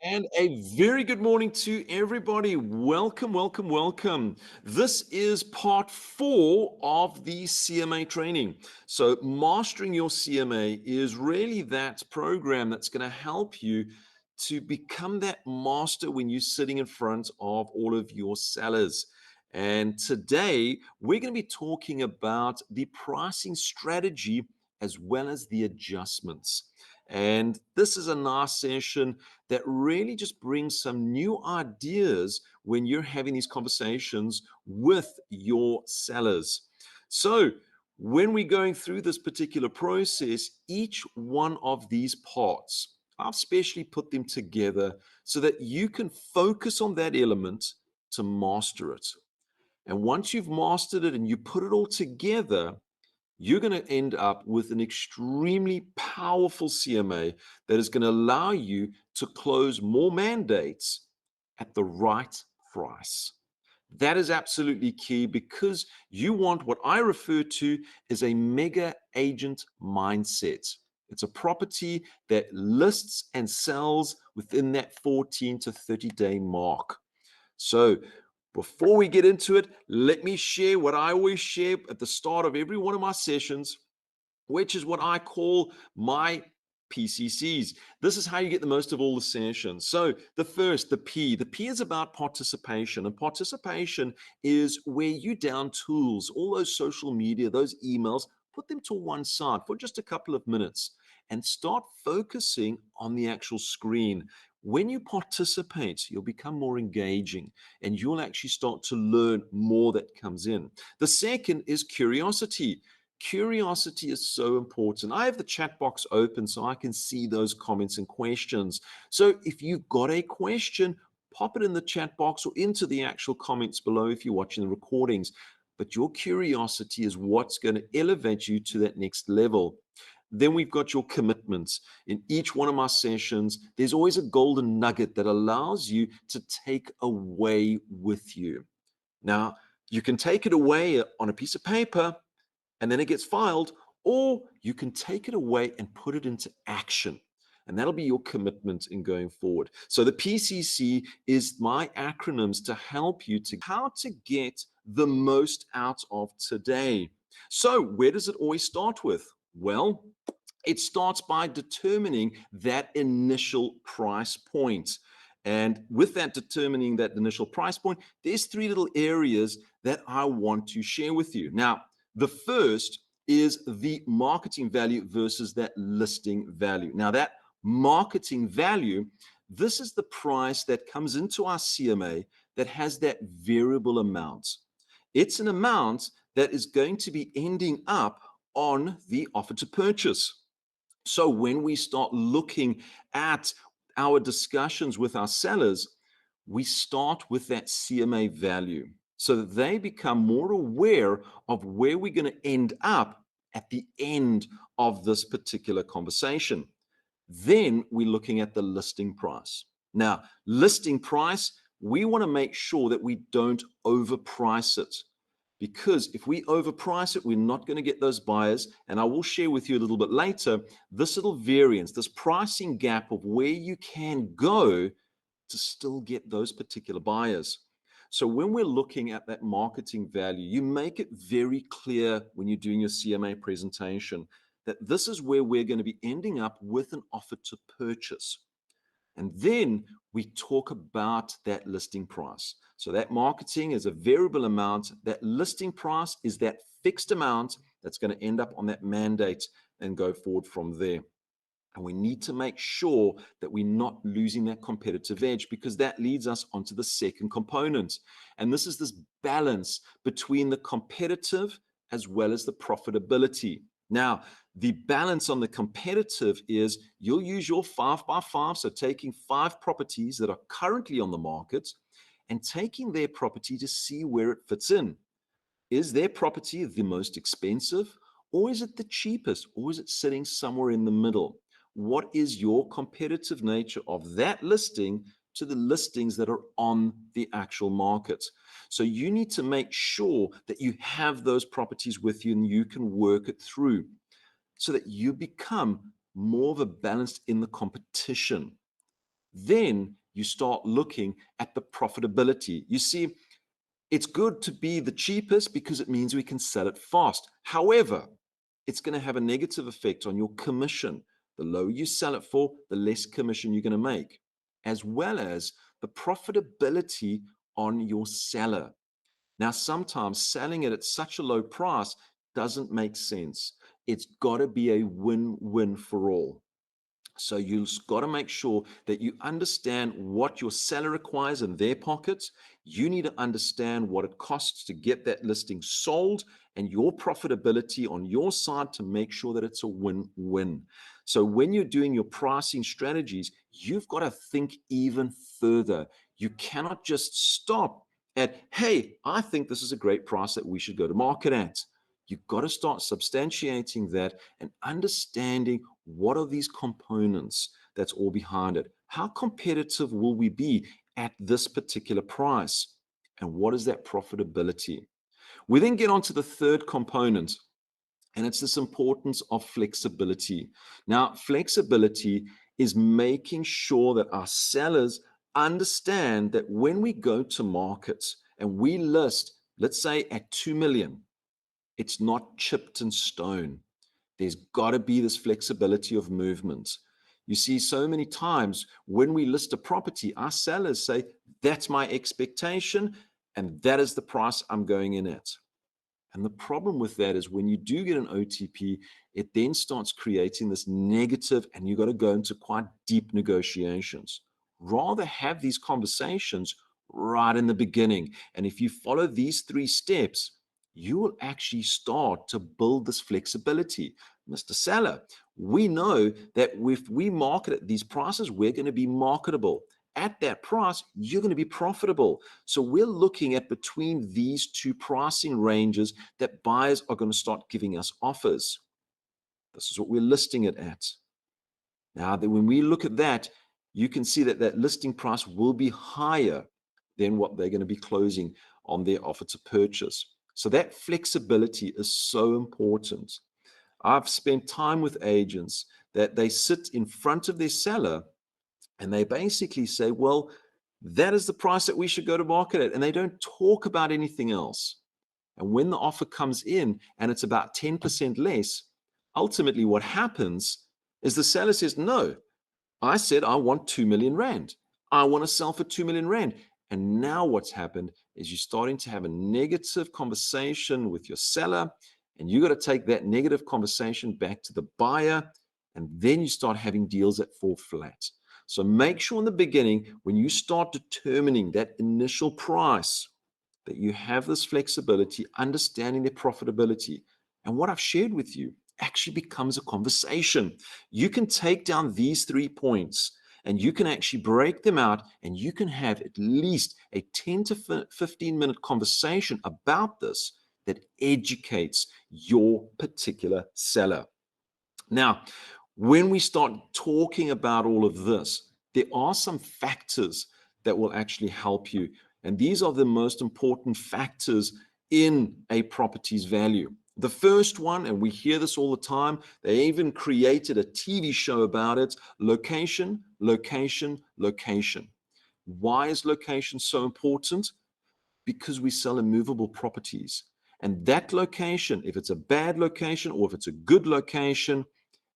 And a very good morning to everybody. Welcome, welcome, welcome. This is part 4 of the CMA training. So, mastering your CMA is really that program that's going to help you to become that master when you're sitting in front of all of your sellers. And today, we're going to be talking about the pricing strategy as well as the adjustments. And this is a nice session that really just brings some new ideas when you're having these conversations with your sellers. So, when we're going through this particular process, each one of these parts, I've specially put them together so that you can focus on that element to master it. And once you've mastered it and you put it all together, you're going to end up with an extremely powerful CMA that is going to allow you to close more mandates at the right price. That is absolutely key because you want what I refer to as a mega agent mindset. It's a property that lists and sells within that 14 to 30-day mark. So, before we get into it, let me share what I always share at the start of every one of my sessions, which is what I call my PCCs. This is how you get the most of all the sessions. So, the P. The P is about participation, and participation is where you down tools, all those social media, those emails, put them to one side for just a couple of minutes and start focusing on the actual screen. When you participate, you'll become more engaging and you'll actually start to learn more that comes in. The second is curiosity. Curiosity is so important. I have the chat box open so I can see those comments and questions. So if you've got a question, pop it in the chat box or into the actual comments below if you're watching the recordings. But your curiosity is what's going to elevate you to that next level. Then we've got your commitments. In each one of my sessions, there's always a golden nugget that allows you to take away with you. Now, you can take it away on a piece of paper and then it gets filed, or you can take it away and put it into action. And that'll be your commitment in going forward. So the PCC is my acronyms to help you to how to get the most out of today. So where does it always start with? Well, it starts by determining that initial price point. And with that determining that initial price point, there's three little areas that I want to share with you. Now, the first is the marketing value versus that listing value. Now, that marketing value, this is the price that comes into our CMA that has that variable amount. It's an amount that is going to be ending up on the offer to purchase. So when we start looking at our discussions with our sellers, we start with that CMA value so that they become more aware of where we're going to end up at the end of this particular conversation. Then we're looking at the listing price. Now, listing price, we want to make sure that we don't overprice it. Because if we overprice it, we're not going to get those buyers. And I will share with you a little bit later this little variance, this pricing gap of where you can go to still get those particular buyers. So when we're looking at that marketing value, you make it very clear when you're doing your CMA presentation that this is where we're going to be ending up with an offer to purchase. And then we talk about that listing price. So that marketing is a variable amount. That listing price is that fixed amount that's going to end up on that mandate and go forward from there. And we need to make sure that we're not losing that competitive edge because that leads us onto the second component. And this is this balance between the competitive as well as the profitability. Now, the balance on the competitive is you'll use your 5x5, so taking 5 properties that are currently on the market and taking their property to see where it fits in. Is their property the most expensive, or is it the cheapest, or is it sitting somewhere in the middle? What is your competitive nature of that listing to the listings that are on the actual market? So you need to make sure that you have those properties with you and you can work it through so that you become more of a balanced in the competition. Then you start looking at the profitability. You see, it's good to be the cheapest because it means we can sell it fast. However, it's going to have a negative effect on your commission. The lower you sell it for, the less commission you're going to make, as well as the profitability on your seller. Now, sometimes selling it at such a low price doesn't make sense. It's got to be a win-win for all. So you've got to make sure that you understand what your seller requires in their pockets. You need to understand what it costs to get that listing sold and your profitability on your side to make sure that it's a win-win. So when you're doing your pricing strategies, you've got to think even further. You cannot just stop at, hey, I think this is a great price that we should go to market at. You've got to start substantiating that and understanding what are these components that's all behind it. How competitive will we be at this particular price? And what is that profitability? We then get on to the third component, and it's this importance of flexibility. Now, flexibility is making sure that our sellers understand that when we go to markets and we list, let's say at 2 million, it's not chipped in stone. There's got to be this flexibility of movement. You see, so many times when we list a property, our sellers say, that's my expectation, and that is the price I'm going in at. And the problem with that is when you do get an OTP, it then starts creating this negative, and you've got to go into quite deep negotiations. Rather have these conversations right in the beginning. And if you follow these 3 steps, you will actually start to build this flexibility. Mr. Seller, we know that if we market at these prices, we're going to be marketable. At that price, you're going to be profitable. So we're looking at between these 2 pricing ranges that buyers are going to start giving us offers. This is what we're listing it at. Now, when we look at that, you can see that that listing price will be higher than what they're going to be closing on their offer to purchase. So that flexibility is so important. I've spent time with agents that they sit in front of their seller and they basically say, well, that is the price that we should go to market at. And they don't talk about anything else. And when the offer comes in and it's about 10% less, ultimately what happens is the seller says, no, I said, I want 2 million Rand. I want to sell for 2 million Rand. And now what's happened is you're starting to have a negative conversation with your seller, and you got to take that negative conversation back to the buyer, and then you start having deals that fall flat. So make sure in the beginning, when you start determining that initial price, that you have this flexibility, understanding their profitability. And what I've shared with you actually becomes a conversation. You can take down these 3 points and you can actually break them out, and you can have at least a 10 to 15 minute conversation about this that educates your particular seller. Now, when we start talking about all of this, there are some factors that will actually help you. And these are the most important factors in a property's value. The first one, and we hear this all the time, they even created a TV show about it: location, location, location. Why is location so important? Because we sell immovable properties. And that location, if it's a bad location or if it's a good location,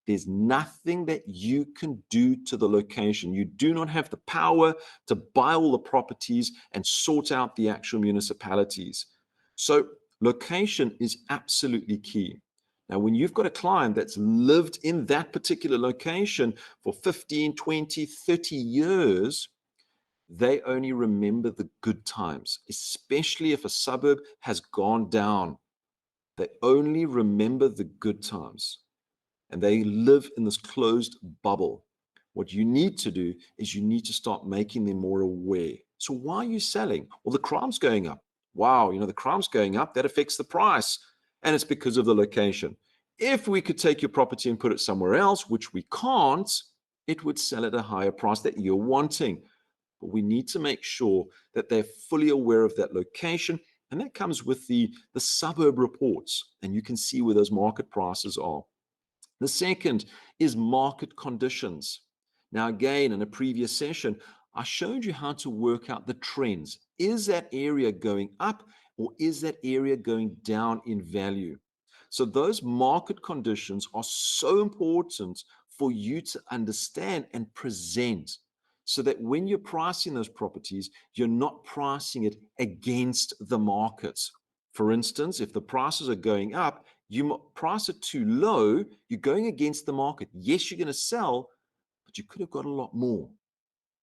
there's nothing that you can do to the location. You do not have the power to buy all the properties and sort out the actual municipalities. So location is absolutely key. Now, when you've got a client that's lived in that particular location for 15, 20, 30 years, they only remember the good times, especially if a suburb has gone down. They only remember the good times, and they live in this closed bubble. What you need to do is you need to start making them more aware. So why are you selling? Well, the crime's going up. Wow, the crime's going up. That affects the price. And it's because of the location. If we could take your property and put it somewhere else, which we can't, it would sell at a higher price that you're wanting. But we need to make sure that they're fully aware of that location. And that comes with the suburb reports. And you can see where those market prices are. The second is market conditions. Now, again, in a previous session, I showed you how to work out the trends. Is that area going up or is that area going down in value? So those market conditions are so important for you to understand and present so that when you're pricing those properties, you're not pricing it against the markets. For instance, if the prices are going up, you price it too low, you're going against the market. Yes, you're going to sell, but you could have got a lot more.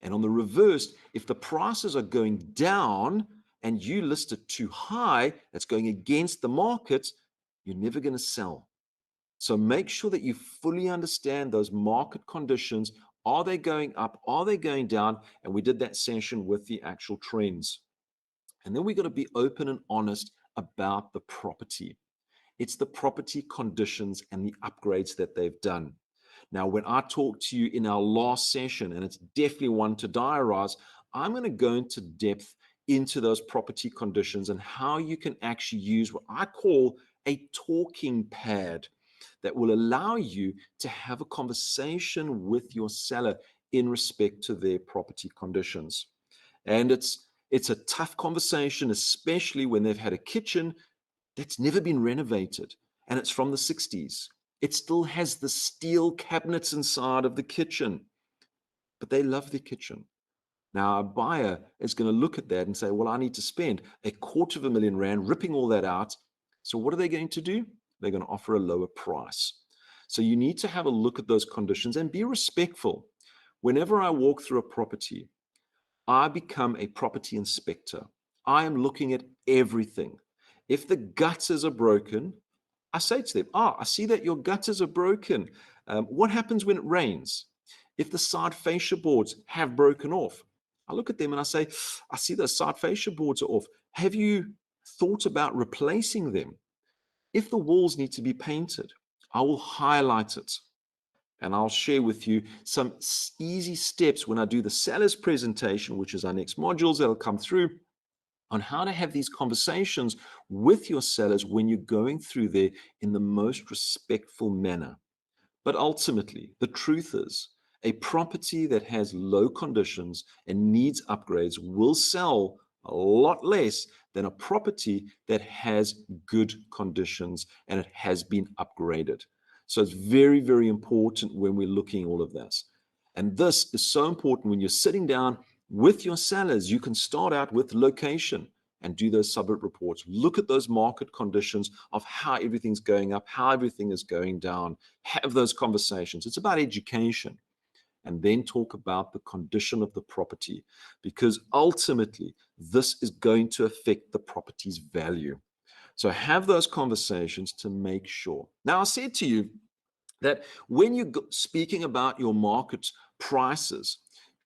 And on the reverse, if the prices are going down and you list it too high, that's going against the market, you're never going to sell. So make sure that you fully understand those market conditions. Are they going up? Are they going down? And we did that session with the actual trends. And then we got to be open and honest about the property. It's the property conditions and the upgrades that they've done. Now, when I talked to you in our last session, and it's definitely one to diarize, I'm going to go into depth into those property conditions and how you can actually use what I call a talking pad that will allow you to have a conversation with your seller in respect to their property conditions. And it's a tough conversation, especially when they've had a kitchen that's never been renovated and it's from the 60s. It still has the steel cabinets inside of the kitchen, but they love the kitchen. Now, a buyer is going to look at that and say, well, I need to spend $250,000 ripping all that out. So what are they going to do? They're going to offer a lower price. So you need to have a look at those conditions and be respectful. Whenever I walk through a property, I become a property inspector. I am looking at everything. If the gutters are broken, I say to them, I see that your gutters are broken. What happens when it rains? If the side fascia boards have broken off, I look at them and I say, I see those side fascia boards are off. Have you thought about replacing them? If the walls need to be painted, I will highlight it. And I'll share with you some easy steps when I do the seller's presentation, which is our next modules that'll come through, on how to have these conversations with your sellers when you're going through there in the most respectful manner. But ultimately, the truth is, a property that has low conditions and needs upgrades will sell a lot less than a property that has good conditions and it has been upgraded. So it's very, very important when we're looking at all of this. And this is so important when you're sitting down with your sellers. You can start out with location and do those suburb reports. Look at those market conditions of how everything's going up, how everything is going down. Have those conversations. It's about education. And then talk about the condition of the property, because ultimately this is going to affect the property's value. So have those conversations to make sure. Now, I said to you that when you're speaking about your market prices,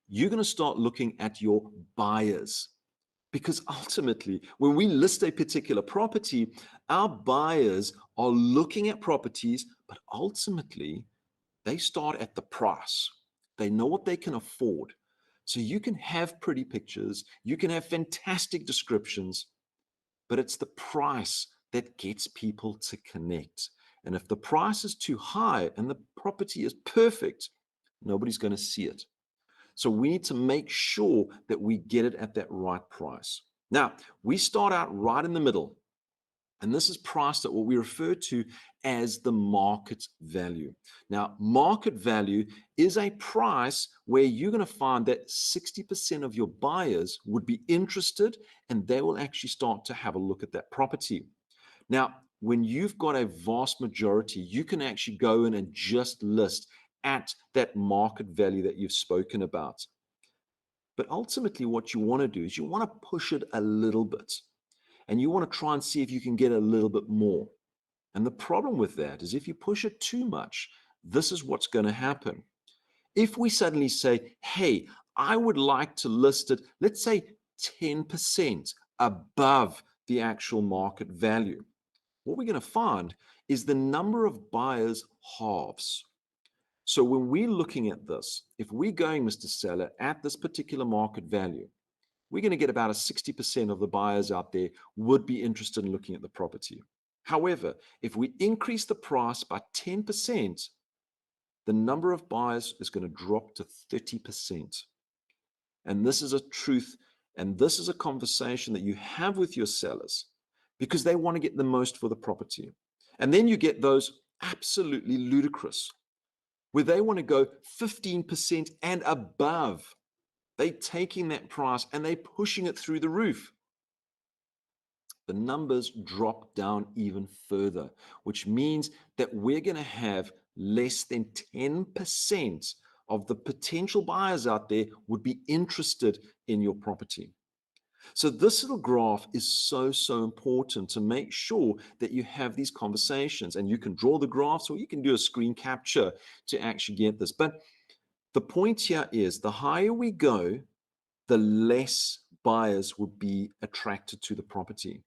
you're going to start looking at your buyers. Because ultimately, when we list a particular property, our buyers are looking at properties, but ultimately, they start at the price. They know what they can afford. So you can have pretty pictures, you can have fantastic descriptions, but it's the price that gets people to connect. And if the price is too high and the property is perfect, nobody's going to see it. So we need to make sure that we get it at that right price. Now, we start out right in the middle, and this is priced at what we refer to as the market value. Now, market value is a price where you're going to find that 60% of your buyers would be interested and they will actually start to have a look at that property. Now, when you've got a vast majority, you can actually go in and just list at that market value that you've spoken about. But ultimately, what you want to do is you want to push it a little bit and you want to try and see if you can get a little bit more. And the problem with that is if you push it too much, this is what's going to happen. If we suddenly say, hey, I would like to list it, let's say 10% above the actual market value, what we're going to find is the number of buyers halves. So when we're looking at this, if we're going, Mr. Seller, at this particular market value, we're going to get about a 60% of the buyers out there would be interested in looking at the property. However, if we increase the price by 10%, the number of buyers is going to drop to 30%. And this is a truth, and this is a conversation that you have with your sellers because they want to get the most for the property. And then you get those absolutely ludicrous, where they want to go 15% and above. They're taking that price and they're pushing it through the roof. The numbers drop down even further, which means that we're going to have less than 10% of the potential buyers out there would be interested in your property. So this little graph is so important to make sure that you have these conversations, and you can draw the graphs or you can do a screen capture to actually get this. But the point here is the higher we go, the less buyers would be attracted to the property.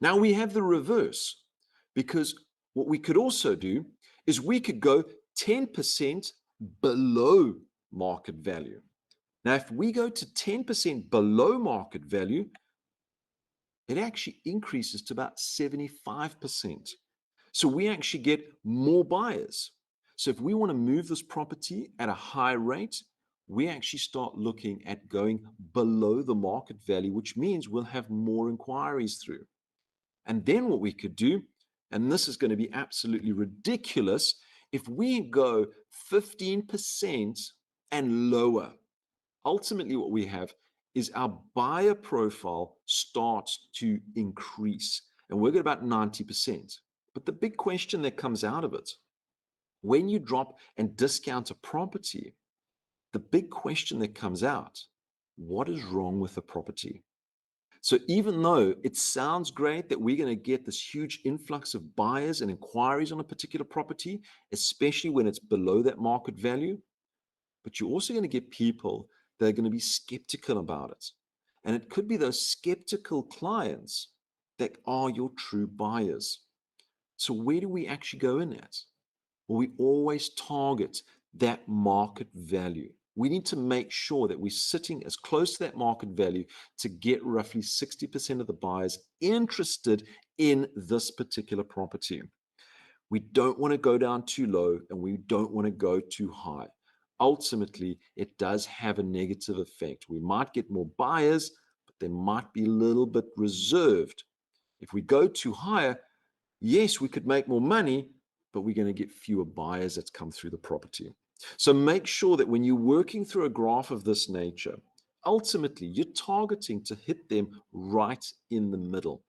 Now we have the reverse, because what we could also do is we could go 10% below market value. Now, if we go to 10% below market value, it actually increases to about 75%. So we actually get more buyers. So if we want to move this property at a high rate, we actually start looking at going below the market value, which means we'll have more inquiries through. And then what we could do, and this is going to be absolutely ridiculous, if we go 15% and lower, ultimately what we have is our buyer profile starts to increase, and we're at about 90%. But the big question that comes out of it, when you drop and discount a property, the big question that comes out, what is wrong with the property? So even though it sounds great that we're going to get this huge influx of buyers and inquiries on a particular property, especially when it's below that market value, but you're also going to get people that are going to be skeptical about it. And it could be those skeptical clients that are your true buyers. So where do we actually go in at? Well, we always target that market value. We need to make sure that we're sitting as close to that market value to get roughly 60% of the buyers interested in this particular property. We don't want to go down too low and we don't want to go too high. Ultimately, it does have a negative effect. We might get more buyers, but they might be a little bit reserved. If we go too high, yes, we could make more money, but we're going to get fewer buyers that come through the property. So make sure that when you're working through a graph of this nature, ultimately you're targeting to hit them right in the middle.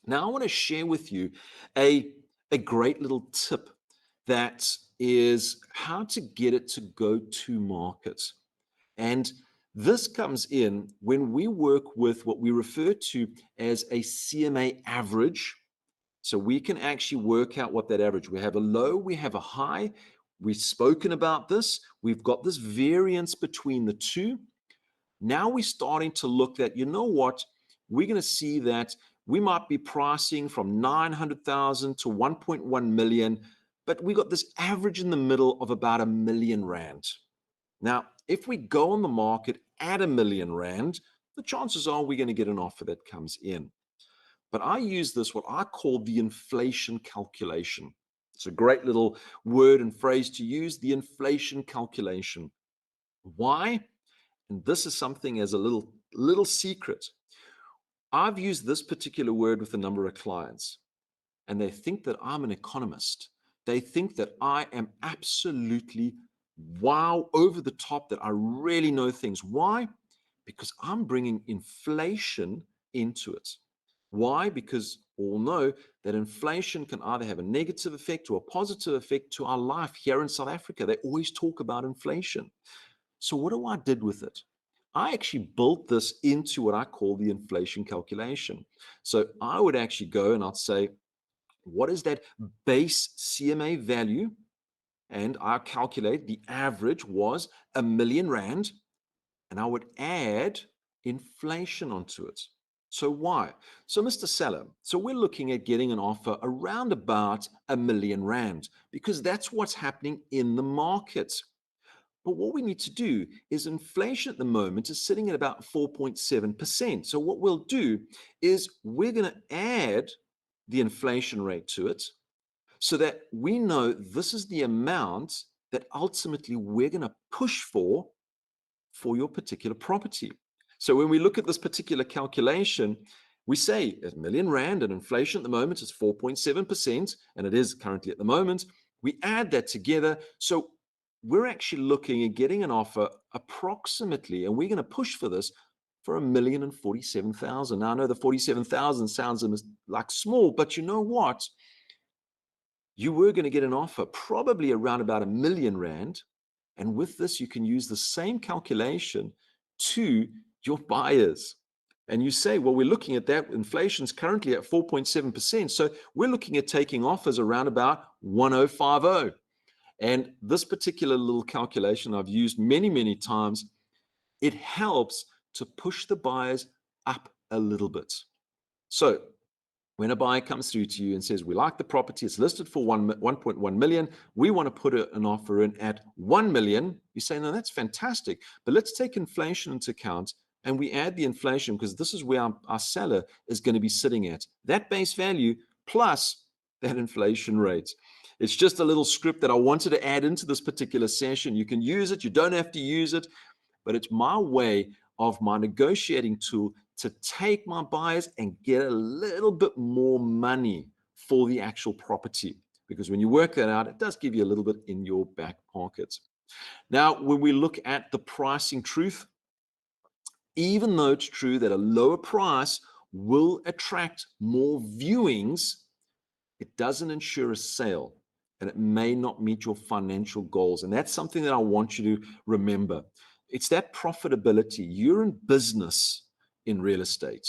Now I want to share with you a great little tip that is how to get it to go to market. And this comes in when we work with what we refer to as a CMA average. So we can actually work out what that average, we have a low, we have a high. We've spoken about this. We've got this variance between the two. Now we're starting to look at, you know what, we're going to see that we might be pricing from 900,000 to 1.1 million, but we got this average in the middle of about R1 million. Now, if we go on the market at R1 million, the chances are we're going to get an offer that comes in. But I use this, what I call the inflation calculation. It's a great little word and phrase to use, the inflation calculation. Why? And this is something as a little secret. I've used this particular word with a number of clients, and they think that I'm an economist. They think that I am absolutely wow, over the top, that I really know things. Why? Because I'm bringing inflation into it. Why? Because we all know that inflation can either have a negative effect or a positive effect to our life here in South Africa. They always talk about inflation. So what do I did with it? I actually built this into what I call the inflation calculation. So I would actually go and I'd say, what is that base CMA value? And I calculate the average was R1 million, and I would add inflation onto it. So why? So Mr. Seller, so we're looking at getting an offer around about R1 million because that's what's happening in the market. But what we need to do is inflation at the moment is sitting at about 4.7%. So what we'll do is we're going to add the inflation rate to it so that we know this is the amount that ultimately we're going to push for your particular property. So when we look at this particular calculation, we say R1,000,000 and inflation at the moment is 4.7%, and it is currently at the moment. We add that together. So we're actually looking at getting an offer approximately, and we're going to push for this for R1,047,000. Now I know the 47,000 sounds like small, but you know what? You were going to get an offer probably around about R1,000,000. And with this, you can use the same calculation to your buyers. And you say, well, we're looking at that. Inflation's currently at 4.7%. So we're looking at taking offers around about 1050. And this particular little calculation I've used many, many times, it helps to push the buyers up a little bit. So when a buyer comes through to you and says, we like the property, it's listed for 1.1 million, we want to put an offer in at 1 million, you say, no, that's fantastic, but let's take inflation into account, and we add the inflation, because this is where our seller is going to be sitting at. That base value plus that inflation rate. It's just a little script that I wanted to add into this particular session. You can use it, you don't have to use it, but it's my way of my negotiating tool to take my buyers and get a little bit more money for the actual property. Because when you work that out, it does give you a little bit in your back pocket. Now, when we look at the pricing truth, even though it's true that a lower price will attract more viewings, it doesn't ensure a sale, and it may not meet your financial goals. And that's something that I want you to remember. It's that profitability. You're in business in real estate.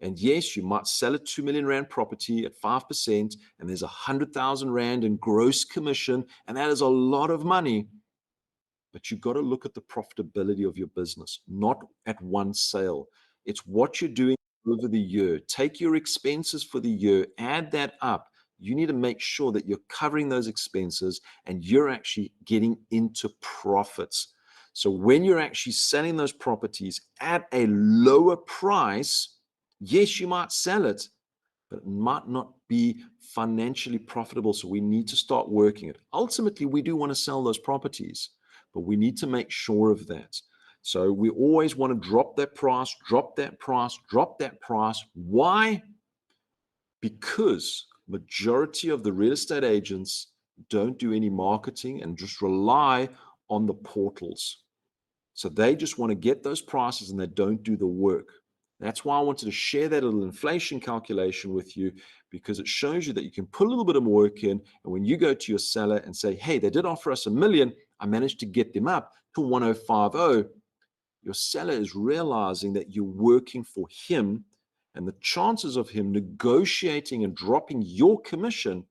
And yes, you might sell a 2 million rand property at 5%, and there's 100,000 rand in gross commission, and that is a lot of money. But you've got to look at the profitability of your business, not at one sale. It's what you're doing over the year. Take your expenses for the year, add that up. You need to make sure that you're covering those expenses and you're actually getting into profits. So when you're actually selling those properties at a lower price, yes, you might sell it, but it might not be financially profitable. So we need to start working it. Ultimately, we do want to sell those properties, but we need to make sure of that. So we always want to drop that price, drop that price, drop that price. Why? Because majority of the real estate agents don't do any marketing and just rely on the portals. So they just want to get those prices and they don't do the work. That's why I wanted to share that little inflation calculation with you, because it shows you that you can put a little bit of work in. And when you go to your seller and say, hey, they did offer us 1 million, I managed to get them up to 1050. Your seller is realizing that you're working for him, and the chances of him negotiating and dropping your commission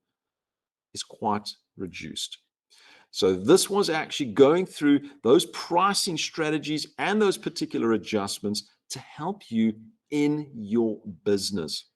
is quite reduced. So this was actually going through those pricing strategies and those particular adjustments to help you in your business.